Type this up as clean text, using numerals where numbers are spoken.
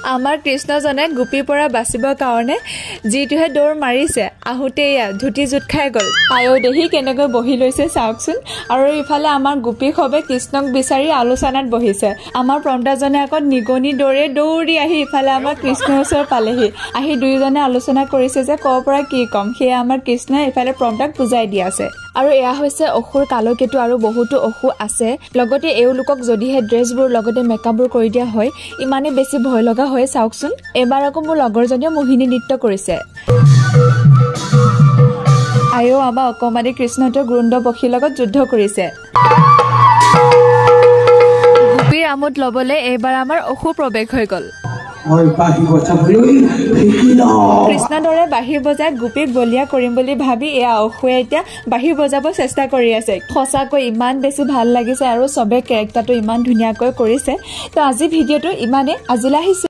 আমাৰ কৃষ্ণজনে গোপীৰ পৰা বাচিবৰ কাৰণে যিটোহে দৌৰ মাৰিছে আহোতে এয়া ধুতি জুট খাই গ'ল আয়ো দেহি কেনেকৈ বহি লৈছে চাওকচোন আৰু ইফালে আমাৰ গোপী সবে কৃষ্ণক বিচাৰি আলোচনাত বহিছে আমাৰ প্ৰমদাজনে আকৌ নিগনি দৌৰে দৌৰি আহি ইফালে আমাৰ কৃষ্ণৰ ওচৰ পালেহি আহি দুইজনে আলোচনা কৰিছে যে কৰ পৰা কি কম সেয়া আমাৰ কৃষ্ণই ইফালে প্ৰমদাক বুজাই দি আছে আৰু এয়া হৈছে অসুৰ কালকেতু আৰু বহুতো অসু আছে লগতে এওঁলোকক যদিহে ড্ৰেছবোৰ লগতে মেকআপবোৰ কৰি দিয়া হয় ইমানে বেছি ভয় লগা হয় চাওকচোন এবাৰ আকৌ মোৰ লগৰজনীয়ে মোহিনী নৃত্য কৰিছে আয়ো আমাৰ অকমানি কৃষ্ণটো গ্ৰুণ্ড পক্ষীৰ লগত যুদ্ধ কৰিছে গোপীৰ আমোদ ল'বলৈ এইবাৰ আমাৰ অসু প্ৰৱেশ হৈ গ'ল কৃষ্ণদৰে বাঁহী বজাই গোপীক বলিয়া কৰিম বুলি ভাবি এয়া অসুৱে এতিয়া বাঁহী বজাব চেষ্টা কৰি আছে সঁচাকৈ ইমান বেছি ভাল লাগিছে আৰু চবে কেৰেক্টাৰটো ইমান ধুনীয়াকৈ কৰিছে তো আজি ভিডিঅ'টো ইমানে আজিলৈ আহিছো